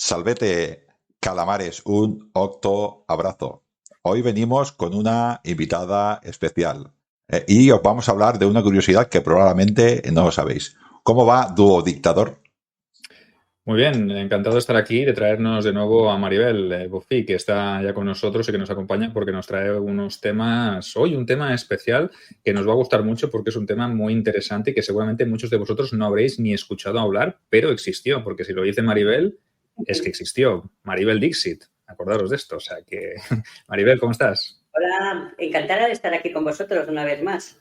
Salvete, calamares, un octo abrazo. Hoy venimos con una invitada especial y os vamos a hablar de una curiosidad que probablemente no lo sabéis. ¿Cómo va Dúo Dictador? Muy bien, encantado de estar aquí y de traernos de nuevo a Maribel Buffy, que está ya con nosotros y que nos acompaña porque nos trae unos temas, hoy un tema especial que nos va a gustar mucho porque es un tema muy interesante y que seguramente muchos de vosotros no habréis ni escuchado hablar, pero existió, porque si lo dice Maribel, es que existió. Maribel Dixit, acordaros de esto. O sea que, Maribel, ¿cómo estás? Hola, encantada de estar aquí con vosotros una vez más,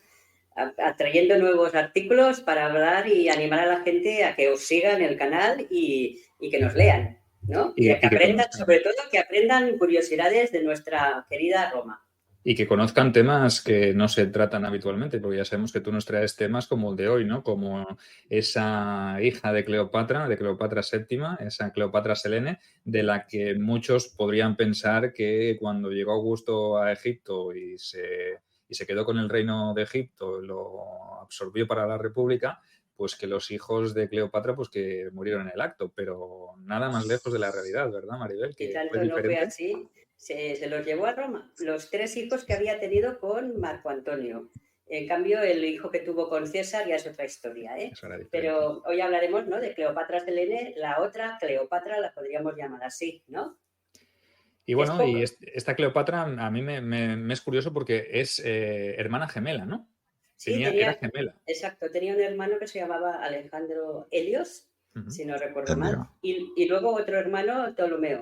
atrayendo nuevos artículos para hablar y animar a la gente a que os sigan el canal y que nos lean, ¿no? Y a que Y que aprendan, conozcan. sobre todo, que aprendan curiosidades de nuestra querida Roma. Y que conozcan temas que no se tratan habitualmente, porque ya sabemos que tú nos traes temas como el de hoy, ¿no? Como esa hija de Cleopatra VII, esa Cleopatra Selene, de la que muchos podrían pensar que cuando llegó Augusto a Egipto y se quedó con el reino de Egipto, lo absorbió para la República, pues que los hijos de Cleopatra pues que murieron en el acto, pero nada más lejos de la realidad, ¿verdad, Maribel? Y Que fue tanto no fue diferente. así, se los llevó a Roma, los 3 hijos que había tenido con Marco Antonio. En cambio, el hijo que tuvo con César ya es otra historia, ¿eh? Eso era diferente. Pero hoy hablaremos, ¿no?, de Cleopatra Selene, la otra Cleopatra la podríamos llamar así, ¿no? Y Es bueno, y poco. esta Cleopatra a mí me es curioso porque es hermana gemela, ¿no? Sí, Era tenía, gemela. exacto, tenía un hermano que se llamaba Alejandro Helios, Ujú. si no recuerdo El mal, mío. y luego otro hermano, Ptolomeo,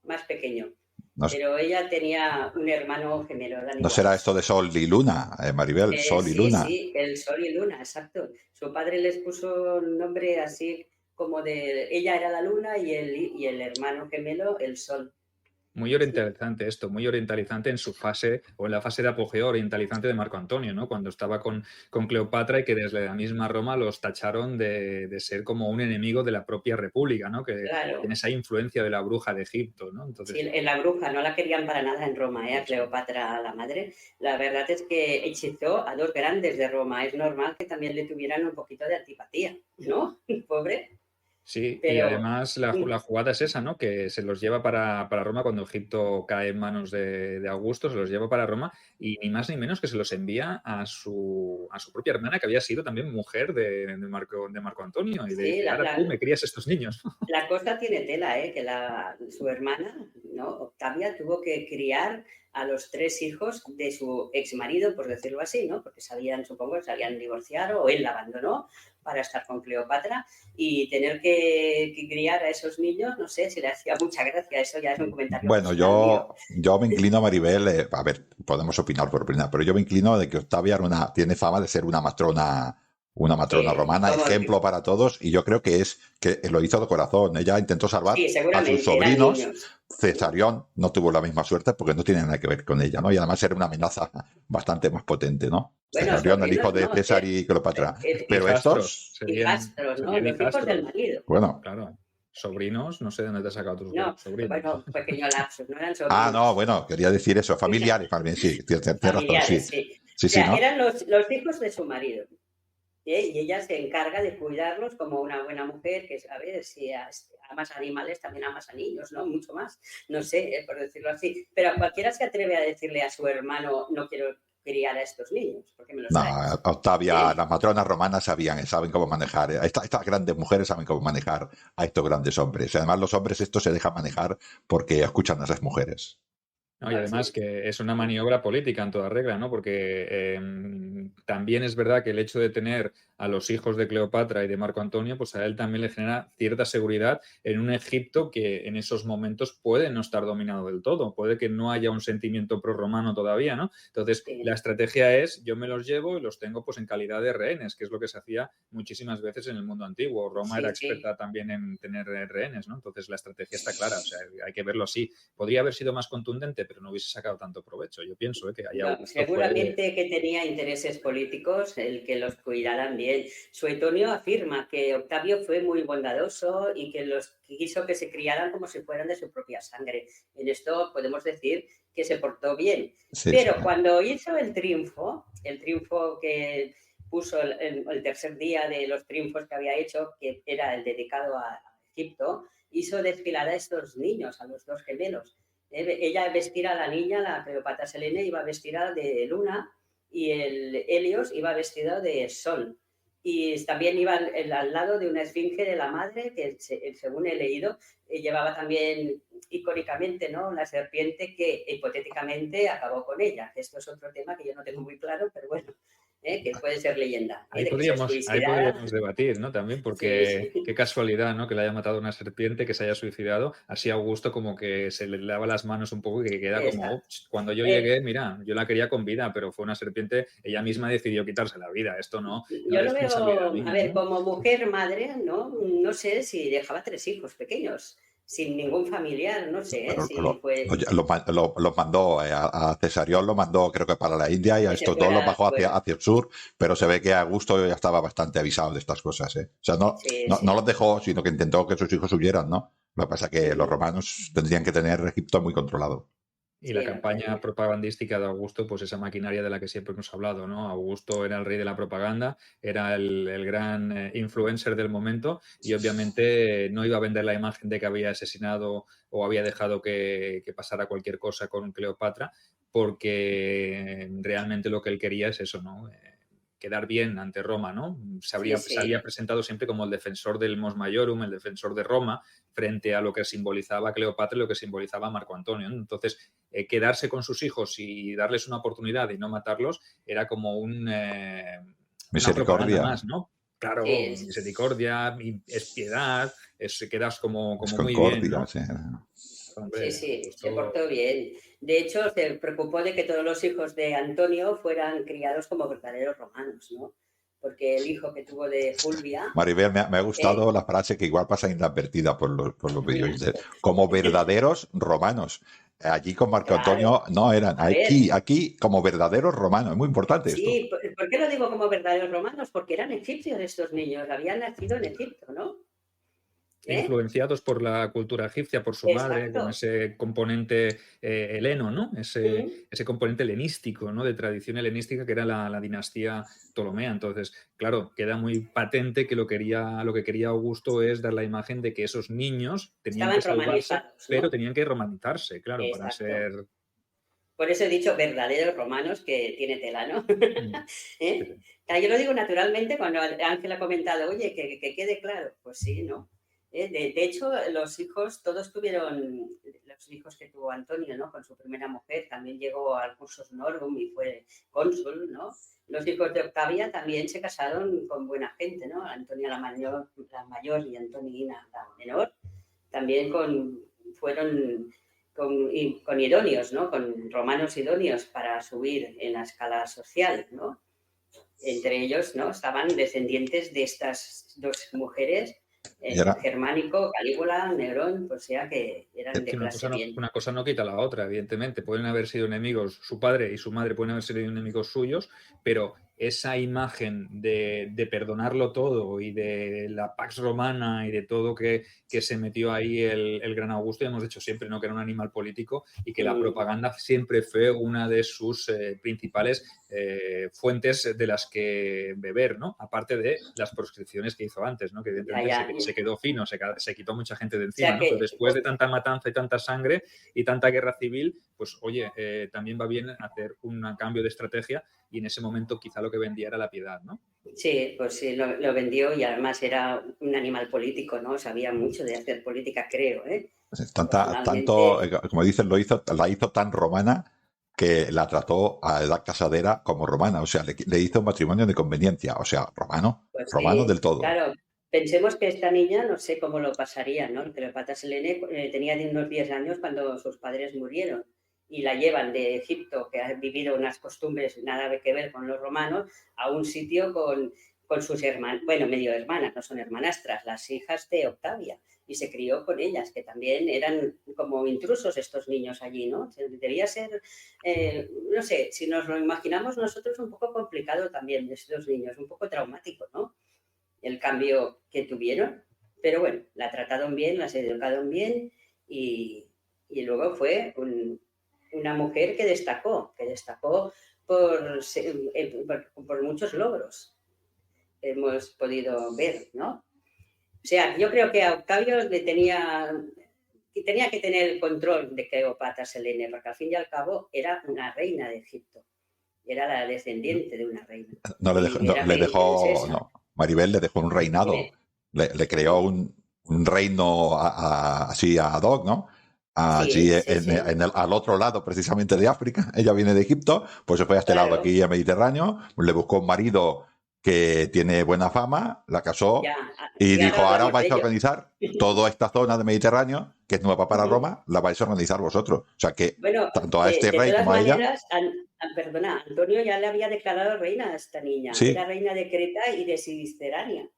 más pequeño. ¿No, Pero ella tenía un hermano gemelo, eran no será esto iguales. de Sol y Luna, Maribel? Sol y Sí, Luna. sí, el Sol y Luna, exacto. Su padre les puso un nombre así como de, ella era la Luna y el hermano gemelo, el Sol. Muy Sí, orientalizante esto, muy orientalizante en su fase o en la fase de apogeo orientalizante de Marco Antonio, ¿no? Cuando estaba con Cleopatra y que desde la misma Roma los tacharon de ser como un enemigo de la propia República, ¿no? Que tiene claro. esa influencia de la bruja de Egipto, ¿no? Sí, Entonces, en la bruja no la querían para nada en Roma, a eso. Cleopatra, la madre. La verdad es que hechizó a dos grandes de Roma. Es normal que también le tuvieran un poquito de antipatía, ¿no? Pobre. Sí, y Pero además la jugada es esa, ¿no? Que se los lleva para Roma cuando Egipto cae en manos de Augusto, se los lleva para Roma y ni más ni menos que se los envía a su propia hermana, que había sido también mujer de Marco Antonio, y le sí, dice, ahora tú me crías estos niños. la cosa tiene tela, ¿eh? Que su hermana, ¿no?, Octavia, tuvo que criar a los 3 hijos de su exmarido, por decirlo así, ¿no? Porque supongo, se habían divorciado o él la abandonó para estar con Cleopatra y tener que criar a esos niños, no sé si le hacía mucha gracia. Eso ya es un comentario Bueno, personal mío. yo me inclino a Maribel, a ver, podemos opinar por opinar, pero yo me inclino de que Octavia tiene fama de ser una matrona romana, Como, ejemplo para todos, y yo creo que lo hizo de corazón. Ella intentó salvar sí, a sus seguramente, eran sobrinos. niños, ¿no? Cesarión no tuvo la misma suerte porque no tiene nada que ver con ella, ¿no? Y además era una amenaza bastante más potente, ¿no? Bueno, Cesarión, el hijo sobrinos, de no, César y Cleopatra. Pero Hijastros, estos, hijastros, ¿no? serían Los hijos del hijastros, marido. bueno, claro. Sobrinos, no sé de dónde te has sacado tus No, sobrinos. bueno, pequeño lapsus, no eran no, sobrinos. bueno, quería decir eso, familiares, más bien, sí, tienes razón, sí. Familiares, sí. Sí, O sí, sea, ¿no? eran los hijos de su marido. Y ella se encarga de cuidarlos como una buena mujer, que, a ver, si amas animales, también amas a niños, ¿no? Mucho más. No sé, por decirlo así. Pero a cualquiera se atreve a decirle a su hermano, no quiero criar a estos niños, ¿por qué me los No, traes? Octavia, ¿Eh? las matronas romanas saben cómo manejar. Estas grandes mujeres saben cómo manejar a estos grandes hombres. Y además los hombres estos se dejan manejar porque escuchan a esas mujeres. ¿No? Y además Así. que es una maniobra política en toda regla, ¿no? Porque también es verdad que el hecho de tener a los hijos de Cleopatra y de Marco Antonio, pues a él también le genera cierta seguridad en un Egipto que en esos momentos puede no estar dominado del todo, puede que no haya un sentimiento prorromano todavía, ¿no? Entonces, la Sí. estrategia es, yo me los llevo y los tengo pues en calidad de rehenes, que es lo que se hacía muchísimas veces en el mundo antiguo. Roma era Sí, sí. experta también en tener rehenes, ¿no? Entonces, la estrategia está clara, o sea, hay que verlo así. Podría haber sido más contundente, pero no hubiese sacado tanto provecho. Yo pienso que ahí No, Augusto fue. seguramente que tenía intereses políticos el que los cuidaran bien. Suetonio afirma que Octavio fue muy bondadoso y que los quiso que se criaran como si fueran de su propia sangre. En esto podemos decir que se portó bien. Sí, sí. Pero cuando hizo el triunfo que puso el tercer día de los triunfos que había hecho, que era el dedicado a Egipto, hizo desfilar a estos niños, a los dos gemelos. Ella vestida a la niña, la Cleopatra Selene, iba vestida de luna y el Helios iba vestido de sol. Y también iba al lado de una esfinge de la madre, que según he leído, llevaba también icónicamente, ¿no?, una serpiente que hipotéticamente acabó con ella. Esto es otro tema que yo no tengo muy claro, pero bueno, que puede ser leyenda. Ahí De que se suicidara. podríamos debatir, ¿no? También, Sí, porque sí. qué casualidad, ¿no? Que le haya matado una serpiente, que se haya suicidado. Así Augusto como que se le lava las manos un poco y que queda como, Exacto. ups, cuando yo llegué, mira, yo la quería con vida, pero fue una serpiente, ella misma decidió quitarse la vida. Esto no Yo es lo responsabilidad veo, a mía, ver, ¿no? como mujer madre, ¿no? No sé si dejaba 3 hijos pequeños, sin ningún familiar, no sé, Bueno, si fue los mandó a Cesarión, lo mandó creo que para la India y a que se estos dos los fuera bajó fuera. hacia el sur, pero se ve que Augusto ya estaba bastante avisado de estas cosas, ¿eh? O sea, Sí, no sí. los dejó, sino que intentó que sus hijos huyeran, ¿no? Lo que pasa es que los Ujú. romanos tendrían que tener Egipto muy controlado. Y la Sí, lo campaña tenía. propagandística de Augusto, pues esa maquinaria de la que siempre hemos hablado, ¿no? Augusto era el rey de la propaganda, era el gran influencer del momento y obviamente no iba a vender la imagen de que había asesinado o había dejado que pasara cualquier cosa con Cleopatra, porque realmente lo que él quería es eso, ¿no? Quedar bien ante Roma, ¿no? Sí, Se había sí. presentado siempre como el defensor del Mos Maiorum, el defensor de Roma, frente a lo que simbolizaba Cleopatra y lo que simbolizaba Marco Antonio, ¿no? Entonces, quedarse con sus hijos y darles una oportunidad y no matarlos era como una propaganda Misericordia, más, ¿no? Claro, Sí, misericordia, es piedad, quedas es como muy bien, concordia, ¿no? sí. sí, Hombre, sí, se justo. portó bien. De hecho, se preocupó de que todos los hijos de Antonio fueran criados como verdaderos romanos, ¿no? Porque el hijo que tuvo de Fulvia, Maribel, me ha ¿eh? gustado la frase que igual pasa inadvertida por los periodistas, como verdaderos romanos. Allí con Marco Claro, Antonio no eran, a ver, aquí como verdaderos romanos. Es muy importante esto. sí, ¿por qué lo digo como verdaderos romanos? Porque eran egipcios estos niños, habían nacido en Egipto, ¿no? ¿Eh? Influenciados por la cultura egipcia, por su madre, con Exacto. ese componente heleno, ¿no? Mm. Ese componente helenístico, ¿no? De tradición helenística que era la dinastía Ptolomea. Entonces, claro, queda muy patente que lo que quería Augusto es dar la imagen de que esos niños tenían que Estaban salvarse, romanizados, pero ¿no? tenían que romanizarse, claro, para Exacto. ser... Por eso he dicho verdaderos romanos, que tiene tela, ¿no? Mm, sí, ¿Eh? sí. Yo lo digo naturalmente cuando Ángel ha comentado, oye, que quede claro. Pues sí, ¿no? De hecho, los hijos, todos tuvieron, los hijos que tuvo Antonio, ¿no? Con su primera mujer, también llegó al cursus honorum y fue cónsul, ¿no? Los hijos de Octavia también se casaron con buena gente, ¿no? Antonia la mayor y Antonina la menor, también fueron con idóneos, ¿no? Con romanos idóneos para subir en la escala social, ¿no? Entre ellos, ¿no? Estaban descendientes de estas dos mujeres, Y era, Germánico, Calígula, Nerón, pues ya que eran de Que clase bien. una cosa no quita la otra, evidentemente. Pueden haber sido enemigos, su padre y su madre pueden haber sido enemigos suyos, pero esa imagen de perdonarlo todo y de la Pax Romana y de todo que se metió ahí el gran Augusto, ya hemos dicho siempre, ¿no? Que era un animal político y que la Mm. propaganda siempre fue una de sus principales fuentes de las que beber, ¿no? Aparte de las proscripciones que hizo antes, ¿no? Que Ya, evidentemente ya. se quedó fino, se quitó mucha gente de O sea encima, ¿no? Pero que, después de tanta matanza y tanta sangre y tanta guerra civil, pues oye, también va bien hacer un cambio de estrategia y en ese momento quizá lo que vendía era la piedad, ¿no? sí, pues sí, lo vendió y además era un animal político, ¿no? Sabía mucho de hacer política, creo, ¿eh? tanto, Personalmente, como dices, la hizo tan romana que la trató a edad casadera como romana. O sea, le hizo un matrimonio de conveniencia. O sea, pues romano sí, del todo. claro. Pensemos que esta niña, no sé cómo lo pasaría, ¿no? Cleopatra Selene tenía unos 10 años cuando sus padres murieron y la llevan de Egipto, que ha vivido unas costumbres nada que ver con los romanos, a un sitio con sus hermanas, bueno, medio hermanas, no son hermanastras, las hijas de Octavia, y se crió con ellas, que también eran como intrusos estos niños allí, ¿no? Debía ser, no sé, si nos lo imaginamos nosotros, un poco complicado también estos niños, un poco traumático, ¿no? El cambio que tuvieron, pero bueno, la trataron bien, las educaron bien y luego fue una mujer que destacó por muchos logros que hemos podido ver, ¿no? sea, yo creo que a Octavio tenía que tener el control de Cleopatra Selene, porque al fin y al cabo era una reina de Egipto, era la descendiente de una reina. No le dejó, no, le dejó no. Maribel le dejó un reinado, le creó un reino así ad hoc, ¿no? Allí al otro lado precisamente de África, ella viene de Egipto, pues se fue a este lado aquí, al Mediterráneo, le buscó un marido que tiene buena fama, la casó y dijo, ahora vais a organizar toda esta zona del Mediterráneo, que es nueva para Roma, la vais a organizar vosotros. O sea que tanto a este rey como a ella... Perdona, Antonio ya le había declarado reina a esta niña. Sí. Era reina de Creta y de Ciceránica.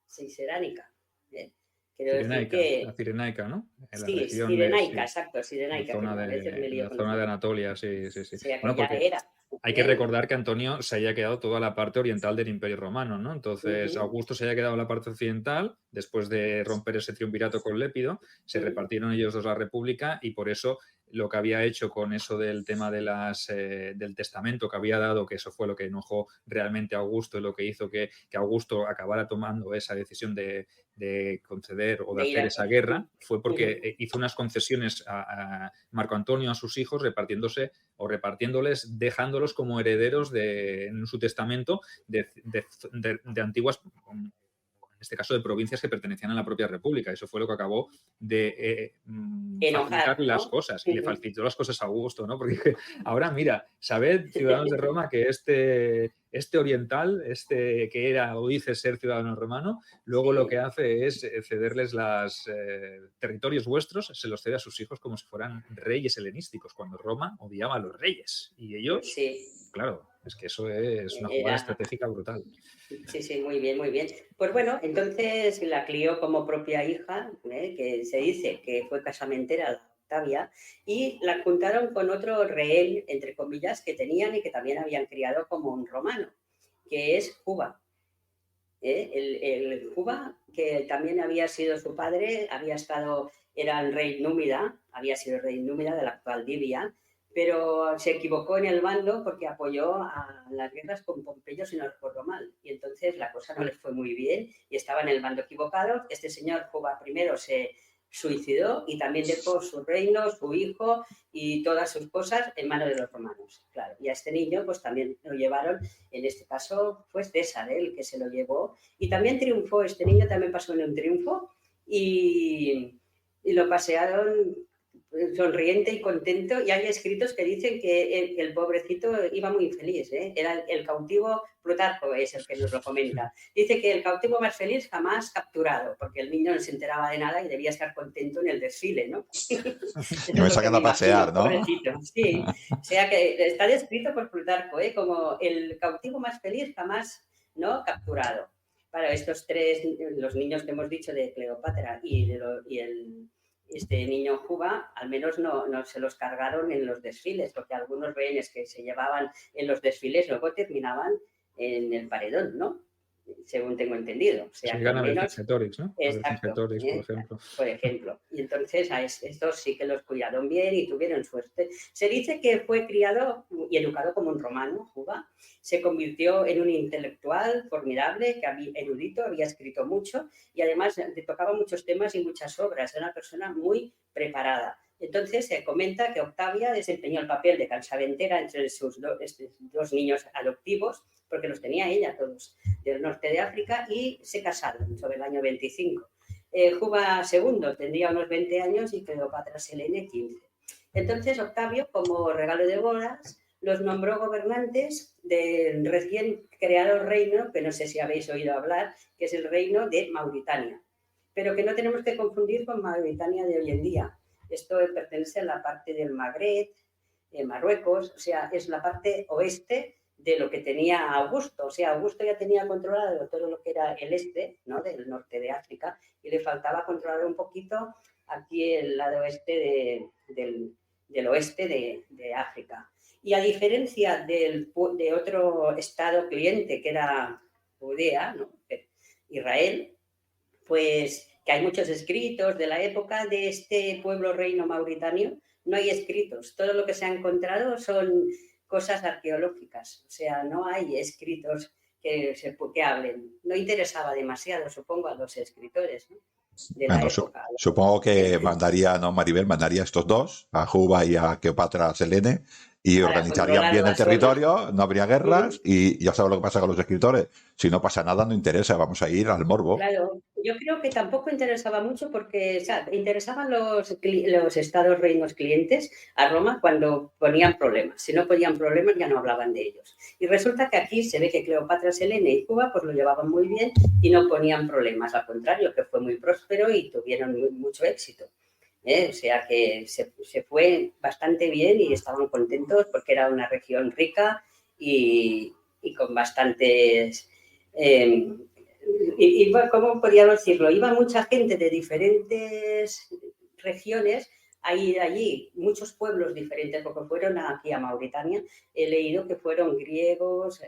La Cirenaica, ¿no? En sí, Cirenaica, exacto, Cirenaica. En la zona de Anatolia, sí. O sea, bueno, porque era. Hay que recordar que Antonio se haya quedado toda la parte oriental del Imperio Romano, ¿no? Entonces, Augusto se haya quedado en la parte occidental, después de romper ese triunvirato con Lépido, se repartieron ellos dos la república y por eso lo que había hecho con eso del tema de del testamento que había dado, que eso fue lo que enojó realmente a Augusto y lo que hizo que Augusto acabara tomando esa decisión de conceder o de hacer esa guerra, fue porque hizo unas concesiones a Marco Antonio, a sus hijos, repartiéndoles, dejándolos como herederos en su testamento de antiguas, en este caso de provincias que pertenecían a la propia república. Eso fue lo que acabó de facilitar las cosas. Y le facilitó las cosas a Augusto, ¿no? Porque ahora, mira, sabed, ciudadanos de Roma, que este oriental, que era o dice ser ciudadano romano, luego lo que hace es cederles los territorios vuestros, se los cede a sus hijos como si fueran reyes helenísticos, cuando Roma odiaba a los reyes. Y ellos, claro, es que eso es una jugada estratégica brutal. Sí, muy bien, muy bien. Pues bueno, entonces la crió como propia hija, que se dice que fue casamentera, Octavia, y la juntaron con otro rehén, entre comillas, que tenían y que también habían criado como un romano, que es Juba. El Juba, que también había sido su padre, era el rey númida, había sido el rey númida de la actual Libia, pero se equivocó en el bando porque apoyó a las guerras con Pompeyo, si no recuerdo mal. Y entonces la cosa no les fue muy bien y estaba en el bando equivocado. Este señor Juba primero se suicidó y también dejó su reino, su hijo y todas sus cosas en manos de los romanos. Claro, y a este niño pues también lo llevaron, en este caso fue César el que se lo llevó y también triunfó, este niño también pasó en un triunfo y lo pasearon sonriente y contento, y hay escritos que dicen que el pobrecito iba muy infeliz, Era el cautivo, Plutarco es el que nos lo comenta, dice que el cautivo más feliz jamás capturado, porque el niño no se enteraba de nada y debía estar contento en el desfile, ¿no? Y me sacan a pasear, ¿no? Pobrecito. Sí, o sea que está descrito por Plutarco, como el cautivo más feliz jamás, ¿no?, capturado. Para estos tres, los niños que hemos dicho de Cleopatra este niño Juba, al menos no se los cargaron en los desfiles, porque algunos rehenes que se llevaban en los desfiles luego terminaban en el paredón, ¿no? Según tengo entendido. O sea, que al menos... ¿no? Exacto, por ejemplo. Y entonces a estos sí que los cuidaron bien y tuvieron suerte. Se dice que fue criado y educado como un romano, Juba. Se convirtió en un intelectual formidable, erudito, había escrito mucho y además le tocaba muchos temas y muchas obras. Era una persona muy preparada. Entonces se comenta que Octavia desempeñó el papel de cansaventera entre sus dos niños adoptivos, porque los tenía ella todos, del norte de África, y se casaron sobre el año 25. Juba II tendría unos 20 años y Cleopatra Selene 15. Entonces Octavio, como regalo de bodas, los nombró gobernantes del recién creado reino, que no sé si habéis oído hablar, que es el reino de Mauritania, pero que no tenemos que confundir con Mauritania de hoy en día. Esto pertenece a la parte del Magreb, Marruecos, o sea, es la parte oeste de lo que tenía Augusto. O sea, Augusto ya tenía controlado todo lo que era el este, ¿no?, del norte de África, y le faltaba controlar un poquito aquí el lado oeste del oeste de África. Y a diferencia de otro estado cliente, que era Judea, ¿no?, Israel, pues que hay muchos escritos de la época de este pueblo reino mauritano, no hay escritos. Todo lo que se ha encontrado son cosas arqueológicas, o sea, no hay escritos que hablen. No interesaba demasiado, supongo, a los escritores, ¿no? de la Bueno, época. supongo que mandaría, no, Maribel, mandaría a estos dos, a Juba y a Cleopatra Selene, y Para organizarían controlar bien la el zona. territorio, no habría guerras, y ya sabes lo que pasa con los escritores. Si no pasa nada, no interesa, vamos a ir al morbo. Claro, yo creo que tampoco interesaba mucho porque, o sea, interesaban los estados reinos clientes a Roma cuando ponían problemas. Si no ponían problemas ya no hablaban de ellos. Y resulta que aquí se ve que Cleopatra, Selene y Cuba pues lo llevaban muy bien y no ponían problemas. Al contrario, que fue muy próspero y tuvieron mucho éxito. O sea que se fue bastante bien y estaban contentos porque era una región rica y con bastantes... Eh, ¿cómo podríamos decirlo? Iba mucha gente de diferentes regiones a ir allí, muchos pueblos diferentes, porque fueron aquí a Mauritania, he leído que fueron griegos,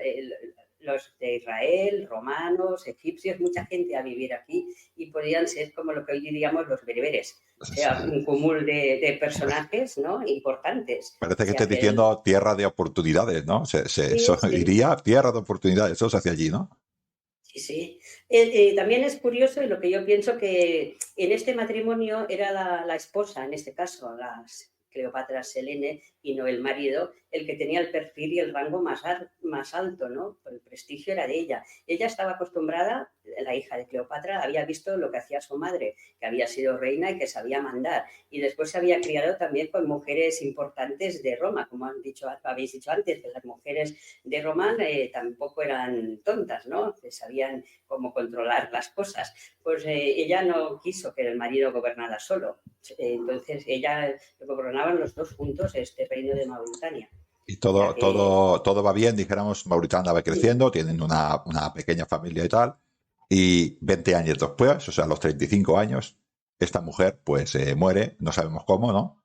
los de Israel, romanos, egipcios, mucha gente a vivir aquí y podían ser como lo que hoy diríamos los bereberes, o sea, un cúmulo de personajes, ¿no?, importantes. Parece O que sea, estés diciendo tierra de oportunidades, ¿no? sí, sí. Iría tierra de oportunidades, eso se hace allí, ¿no? Sí, sí. También es curioso y lo que yo pienso que en este matrimonio era la esposa, en este caso, la Cleopatra Selene, y no el marido, el que tenía el perfil y el rango más alto, ¿no? El prestigio era de ella. Ella estaba acostumbrada, la hija de Cleopatra, había visto lo que hacía su madre, que había sido reina y que sabía mandar. Y después se había criado también con mujeres importantes de Roma, como habéis dicho antes, que las mujeres de Roma tampoco eran tontas, ¿no? Que sabían cómo controlar las cosas. Pues ella no quiso que el marido gobernara solo. Entonces ella gobernaban los dos juntos este reino de Mauritania. Y O sea que, todo va bien, dijéramos, Mauritania va creciendo, tienen una pequeña familia y tal, y 20 años después, o sea, a los 35 años, esta mujer pues muere, no sabemos cómo, ¿no?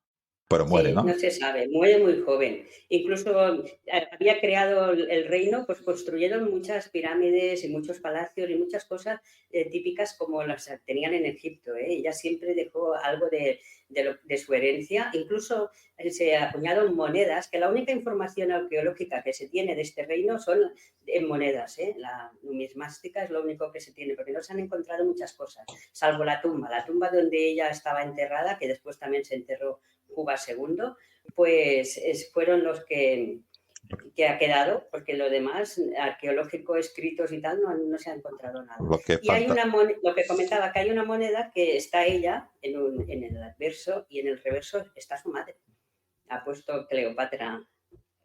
Pero muere, sí, no ¿no? se sabe, muere muy joven. Incluso había creado el reino, pues construyeron muchas pirámides y muchos palacios y muchas cosas típicas como las tenían en Egipto. Ella siempre dejó algo de su herencia. Incluso se acuñaron monedas, que la única información arqueológica que se tiene de este reino son en monedas. La numismática es lo único que se tiene, porque no se han encontrado muchas cosas, salvo la tumba donde ella estaba enterrada, que después también se enterró Cuba II, pues fueron los que ha quedado, porque lo demás, arqueológico, escritos y tal, no se ha encontrado nada. Lo que Y hay falta. lo que comentaba, que hay una moneda que está ella en el adverso y en el reverso está su madre. Ha puesto Cleopatra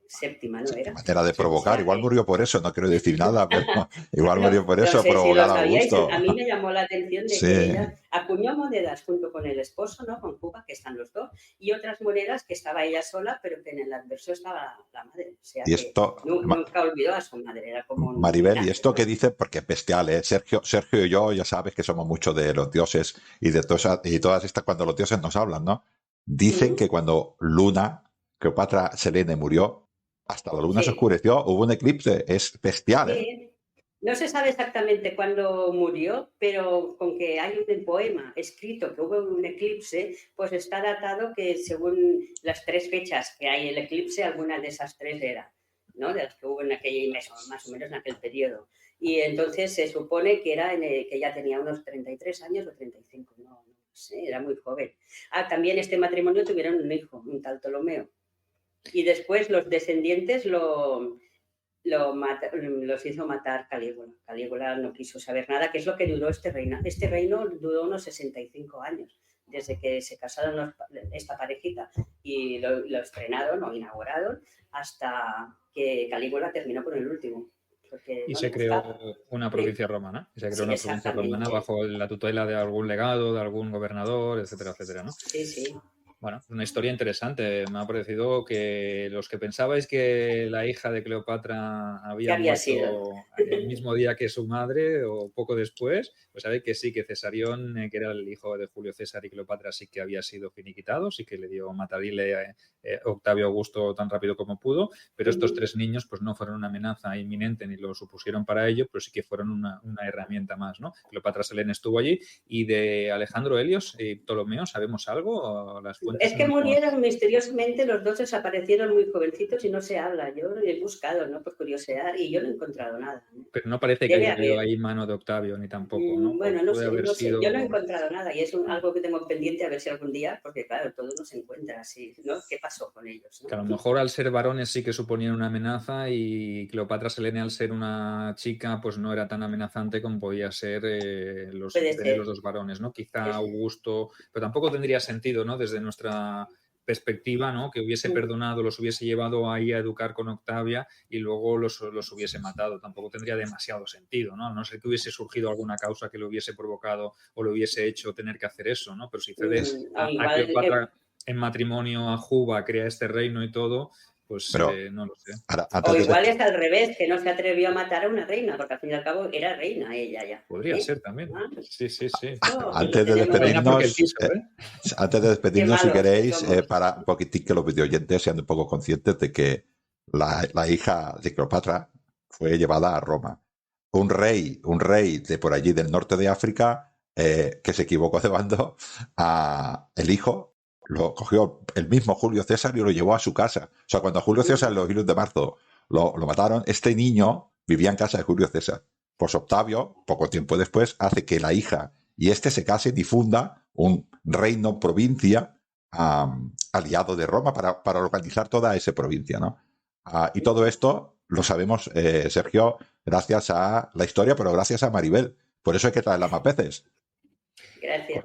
séptima, ¿no era? Manera de Sí. O provocar, sea igual que, murió por eso, no quiero decir nada, pero igual murió por no eso, sé si lo provocar a sabíais, gusto. a mí me llamó la atención de que Sí. ella acuñó monedas junto con el esposo, ¿no?, con Cuba, que están los dos, y otras monedas que estaba ella sola, pero que en el adverso estaba la madre. O sea Y que esto, nunca olvidó a su madre, era como un Maribel, y homenaje, esto que ¿no? dice, porque es bestial, ¿eh? Sergio y yo ya sabes que somos mucho de los dioses y de todas estas cuando los dioses nos hablan, ¿no? Dicen que cuando Luna, Cleopatra Selene murió, hasta la luna se Sí, oscureció, hubo un eclipse, es bestial, ¿eh? sí. No se sabe exactamente cuándo murió, pero con que hay un poema escrito que hubo un eclipse, pues está datado que según las tres fechas que hay el eclipse, alguna de esas tres era, ¿no?, de las que hubo en aquel mes, más o menos en aquel periodo. Y entonces se supone que era que ya tenía unos 33 años o 35, no sé, era muy joven. También este matrimonio tuvieron un hijo, un tal Ptolomeo. Y después los descendientes los hizo matar Calígula. Calígula no quiso saber nada, que es lo que duró este reino. Este reino duró unos 65 años, desde que se casaron esta parejita y lo estrenaron o inauguraron, hasta que Calígula terminó con el último, porque Y no se le creó gustaba. una Sí, provincia romana. Y se creó sí, una provincia romana exactamente. bajo la tutela de algún legado, de algún gobernador, etcétera, etcétera, ¿no? Sí, sí. Bueno, una historia interesante. Me ha parecido que los que pensabais que la hija de Cleopatra ¿Qué había había sido? muerto el mismo día que su madre o poco después, pues sabéis que sí, que Cesarión, que era el hijo de Julio César y Cleopatra, sí que había sido finiquitado, sí que le dio Matarile Octavio Augusto tan rápido como pudo, pero estos tres niños pues no fueron una amenaza inminente ni lo supusieron para ello, pero sí que fueron una herramienta más, ¿no? Cleopatra Selene estuvo allí y de Alejandro Helios y Ptolomeo, ¿sabemos algo? ¿Las fuentes Es que murieron misteriosamente, los dos desaparecieron muy jovencitos y no se habla. Yo lo he buscado, ¿no? Por curiosidad, y yo no he encontrado nada, ¿no? Pero no parece que haya habido ahí mano de Octavio, ni tampoco, ¿no? Bueno, no sé, sido... yo no he encontrado nada y es algo que tengo pendiente a ver si algún día, porque claro, todo no se encuentra así, ¿no? ¿Qué pasó con ellos? ¿No? Que a lo mejor al ser varones sí que suponían una amenaza y Cleopatra Selene al ser una chica pues no era tan amenazante como podía ser los dos varones, ¿no? Quizá Augusto, pero tampoco tendría sentido, ¿no? Desde nuestra perspectiva, ¿no? Que hubiese perdonado, los hubiese llevado ahí a educar con Octavia y luego los hubiese matado. Tampoco tendría demasiado sentido, ¿no? A no ser que hubiese surgido alguna causa que lo hubiese provocado o lo hubiese hecho tener que hacer eso, ¿no? Pero si cedes a Cleopatra en matrimonio a Juba, crea este reino y todo, pues no lo sé. O igual es al revés, que no se atrevió a matar a una reina, porque al fin y al cabo era reina ella ya. Podría ser también. Sí. Antes de despedirnos, si queréis, para un poquitín que los videoyentes sean un poco conscientes de que la hija de Cleopatra fue llevada a Roma. Un rey de por allí del norte de África que se equivocó de bando, el hijo lo cogió el mismo Julio César y lo llevó a su casa. O sea, cuando a Julio César en los 1 de marzo lo mataron, este niño vivía en casa de Julio César. Pues Octavio, poco tiempo después, hace que la hija y se casen y funda un reino, provincia, aliado de Roma para organizar toda esa provincia, ¿no? Y todo esto lo sabemos, Sergio, gracias a la historia, pero gracias a Maribel. Por eso hay que traerla más veces. Gracias.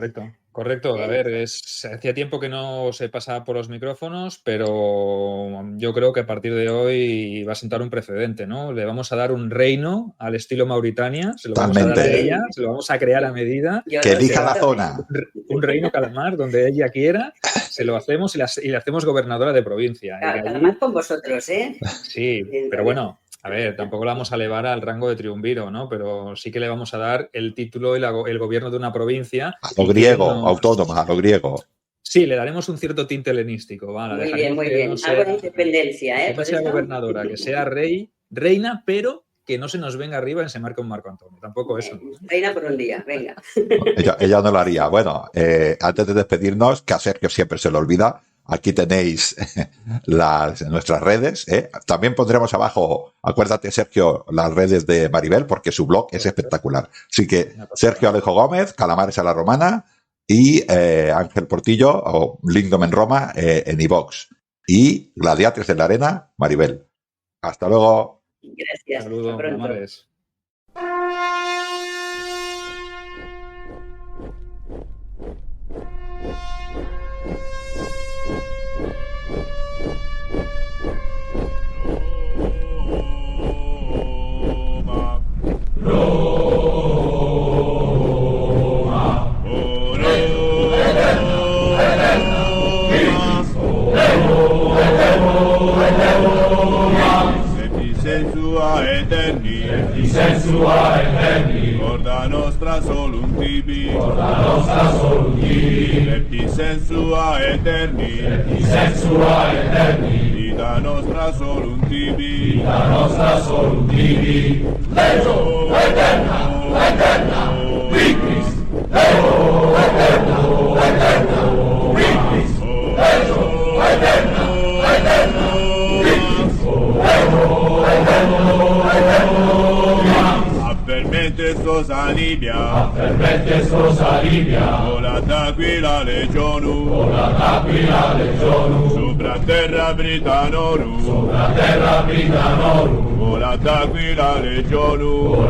Correcto. A ver, hacía tiempo que no se pasaba por los micrófonos, pero yo creo que a partir de hoy va a sentar un precedente, ¿no? Le vamos a dar un reino al estilo Mauritania, se lo vamos a dar a ella, se lo vamos a crear a medida. Que elija la zona. Un reino Calamar, donde ella quiera, se lo hacemos y la hacemos gobernadora de provincia. Calamar con vosotros, ¿eh? Sí, pero bueno... A ver, tampoco la vamos a elevar al rango de triunviro, ¿no? Pero sí que le vamos a dar el título y el gobierno de una provincia. A lo griego, autónoma, a lo griego. Sí, le daremos un cierto tinte helenístico. ¿Vale? Muy bien. Algo de independencia, ¿eh? Que no sea gobernadora, que sea reina, pero que no se nos venga arriba y se marque un Marco Antonio. Tampoco eso. Reina por un día, venga. Ella no lo haría. Bueno, antes de despedirnos, que a Sergio siempre se lo olvida, aquí tenéis nuestras redes. También pondremos abajo, acuérdate, Sergio, las redes de Maribel, porque su blog es espectacular. Así que Sergio Alejo Gómez, Calamares a la Romana, y Ángel Portillo, o Lingdom en Roma, en iVox. Y Gladiatres de la Arena, Maribel. Hasta luego. Gracias. Saludos, Calamares. Sensua eterni, orda nostra solum tibi, lepti sensua eterni, vita nostra solum tibi, Lego eterna, victis, Lego eterna, victis, Lego eterna, victis, Lego eterna, Fermentes tos alibia, volata qui la legionu, sopra terra Britanorum, volata qui la legionu,